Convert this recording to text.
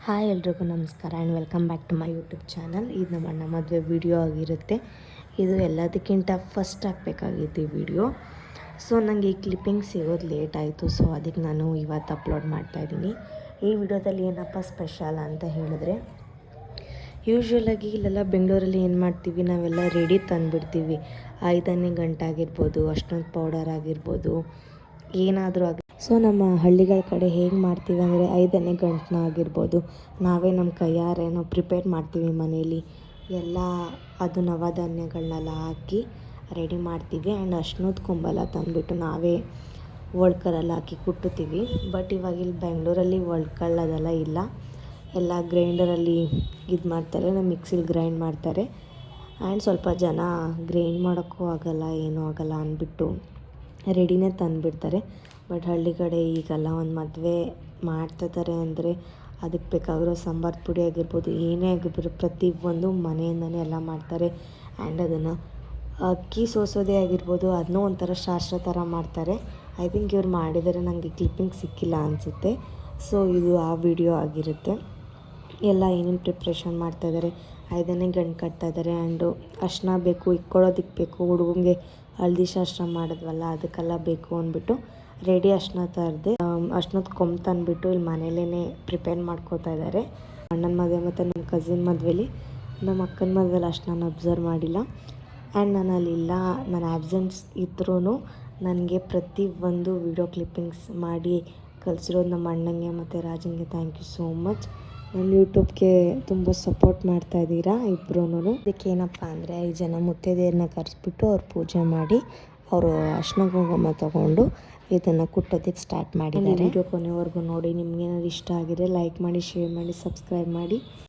Hi ಎಲ್ರಿಗೂ ನಮಸ್ಕಾರ and welcome back to my YouTube channel. ಇದು ನಮ್ಮ ಅಣ್ಣ ಮದುವೆ ವಿಡಿಯೋ ಆಗಿರುತ್ತೆ. ಇದು ಎಲ್ಲದಕ್ಕಿಂತ ಫಸ್ಟ್ ಹಾಕಬೇಕಾಗಿತ್ತು ಈ ವಿಡಿಯೋ. ಸೊ ನನಗೆ ಈ ಕ್ಲಿಪ್ಪಿಂಗ್ ಸಿಗೋದು ಲೇಟ್ ಆಯಿತು. ಸೊ ಅದಕ್ಕೆ ನಾನು ಇವತ್ತು ಅಪ್ಲೋಡ್ ಮಾಡ್ತಾಯಿದ್ದೀನಿ. ಈ ವಿಡಿಯೋದಲ್ಲಿ ಏನಪ್ಪ ಸ್ಪೆಷಲ್ ಅಂತ ಹೇಳಿದ್ರೆ, ಯೂಶ್ವಲಾಗಿ ಇಲ್ಲೆಲ್ಲ ಬೆಂಗಳೂರಲ್ಲಿ ಏನು ಮಾಡ್ತೀವಿ, ನಾವೆಲ್ಲ ರೆಡಿ ತಂದುಬಿಡ್ತೀವಿ. 5 ಗಂಟಾಗಿರ್ಬೋದು, ಅಷ್ಟೊಂದು ಪೌಡರ್ ಆಗಿರ್ಬೋದು, ಏನಾದರೂ ಆಗಿ. ಸೊ ನಮ್ಮ ಹಳ್ಳಿಗಳ ಕಡೆ ಹೇಗೆ ಮಾಡ್ತೀವಿ ಅಂದರೆ 5 ಗಂಟನ್ನ ಆಗಿರ್ಬೋದು, ನಾವೇ ನಮ್ಮ ಕೈಯಾರೇನೋ ಪ್ರಿಪೇರ್ ಮಾಡ್ತೀವಿ ಮನೇಲಿ. ಎಲ್ಲ ಅದು ನವಧಾನ್ಯಗಳನ್ನೆಲ್ಲ ಹಾಕಿ ರೆಡಿ ಮಾಡ್ತೀವಿ. ಆ್ಯಂಡ್ ಅರ್ಶಿನದ ಕೊಂಬೆಲ್ಲ ತಂದುಬಿಟ್ಟು ನಾವೇ ಒಳ್ಕರಲ್ಲಿ ಹಾಕಿ ಕುಟ್ಟುತ್ತೀವಿ. ಬಟ್ ಇವಾಗ ಇಲ್ಲಿ ಬೆಂಗಳೂರಲ್ಲಿ ಒಳ್ಕಲ್ ಅದೆಲ್ಲ ಇಲ್ಲ, ಎಲ್ಲ ಗ್ರೈಂಡರಲ್ಲಿ ಇದು ಮಾಡ್ತಾರೆ, ನಮ್ಮ ಮಿಕ್ಸಿಲಿ ಗ್ರೈಂಡ್ ಮಾಡ್ತಾರೆ. ಆ್ಯಂಡ್ ಸ್ವಲ್ಪ ಜನ ಗ್ರೈಂಡ್ ಮಾಡೋಕ್ಕೂ ಆಗೋಲ್ಲ, ಏನೂ ಆಗೋಲ್ಲ ಅಂದ್ಬಿಟ್ಟು ರೆಡಿನೇ ತಂದುಬಿಡ್ತಾರೆ. ಬಟ್ ಹಳ್ಳಿ ಕಡೆ ಈಗೆಲ್ಲ ಒಂದು ಮದುವೆ ಮಾಡ್ತಿದ್ದಾರೆ ಅಂದರೆ ಅದಕ್ಕೆ ಬೇಕಾಗಿರೋ ಸಾಂಬಾರು ಪುಡಿ ಆಗಿರ್ಬೋದು, ಏನೇ ಆಗಿರ್ಬೋದು ಪ್ರತಿಯೊಂದು ಮನೆಯಿಂದನೇ ಎಲ್ಲ ಮಾಡ್ತಾರೆ. ಆ್ಯಂಡ್ ಅದನ್ನು ಅಕ್ಕಿ ಸೋಸೋದೇ ಆಗಿರ್ಬೋದು, ಅದನ್ನೂ ಒಂಥರ ಶಾಸ್ತ್ರ ಥರ ಮಾಡ್ತಾರೆ. ಐ ಥಿಂಕ್ ಇವ್ರು ಮಾಡಿದರೆ ನನಗೆ ಕ್ಲಿಪ್ಪಿಂಗ್ ಸಿಕ್ಕಿಲ್ಲ ಅನಿಸುತ್ತೆ. ಸೊ ಇದು ಆ ವಿಡಿಯೋ ಆಗಿರುತ್ತೆ. ಎಲ್ಲ ಏನೇನು ಪ್ರಿಪ್ರೇಷನ್ ಮಾಡ್ತಾಯಿದ್ದಾರೆ, 5 ಗಂಟು ಕಟ್ತಾಯಿದ್ದಾರೆ. ಆ್ಯಂಡು ಅರ್ಶಿನ ಬೇಕು, ಇಕ್ಕೊಳ್ಳೋದಕ್ಕೆ ಬೇಕು, ಹುಡುಗಂಗೆ ಹಳದಿ ಶಾಸ್ತ್ರ ಮಾಡಿದ್ವಲ್ಲ ಅದಕ್ಕೆಲ್ಲ ಬೇಕು ಅಂದ್ಬಿಟ್ಟು ರೆಡಿ ಅರ್ಶಿನ ತರದೆ ಅರ್ಶಿನದ ಕೊಂಬು ತಂದುಬಿಟ್ಟು ಇಲ್ಲಿ ಮನೇಲೇ ಪ್ರಿಪೇರ್ ಮಾಡ್ಕೋತಾ ಇದ್ದಾರೆ. ಅಣ್ಣನ ಮದುವೆ ಮತ್ತು ನಮ್ಮ ಕಸಿನ್ ಮದುವೆಲಿ, ನಮ್ಮ ಅಕ್ಕನ ಮದುವೆಲಿ ಅಷ್ಟು ನಾನು ಅಬ್ಸರ್ವ್ ಮಾಡಿಲ್ಲ. ಆ್ಯಂಡ್ ನಾನು ಅಲ್ಲಿಲ್ಲ, ನನ್ನ ಆ್ಯಬ್ಸೆನ್ಸ್ ಇದ್ರೂ ನನಗೆ ಪ್ರತಿಯೊಂದು ವಿಡಿಯೋ ಕ್ಲಿಪ್ಪಿಂಗ್ಸ್ ಮಾಡಿ ಕಲಿಸಿರೋದು ನಮ್ಮ ಅಣ್ಣಂಗೆ ಮತ್ತು ರಾಜಂಗೆ ಥ್ಯಾಂಕ್ ಯು ಸೋ ಮಚ್. ನನ್ನ ಯೂಟ್ಯೂಬ್ಗೆ ತುಂಬ ಸಪೋರ್ಟ್ ಮಾಡ್ತಾಯಿದ್ದೀರಾ ಇಬ್ಬರೂ. ಇದಕ್ಕೇನಪ್ಪ ಅಂದರೆ 5 ಜನ ಮುತ್ತೈದೆಯರನ್ನ ಕರೆಸ್ಬಿಟ್ಟು ಅವ್ರು ಪೂಜೆ ಮಾಡಿ ಅವರು ಅರ್ಶಿನ ಕುಂಕುಮ ತೊಗೊಂಡು ಇದನ್ನು ಕುಟ್ಟೋದಕ್ಕೆ ಸ್ಟಾರ್ಟ್ ಮಾಡಿದ್ದಾರೆ. ವಿಡಿಯೋ ಕೊನೆವರೆಗೂ ನೋಡಿ. ನಿಮ್ಗೇನಾದ್ರು ಇಷ್ಟ ಆಗಿದ್ರೆ ಲೈಕ್ ಮಾಡಿ, ಶೇರ್ ಮಾಡಿ, ಸಬ್ಸ್ಕ್ರೈಬ್ ಮಾಡಿ.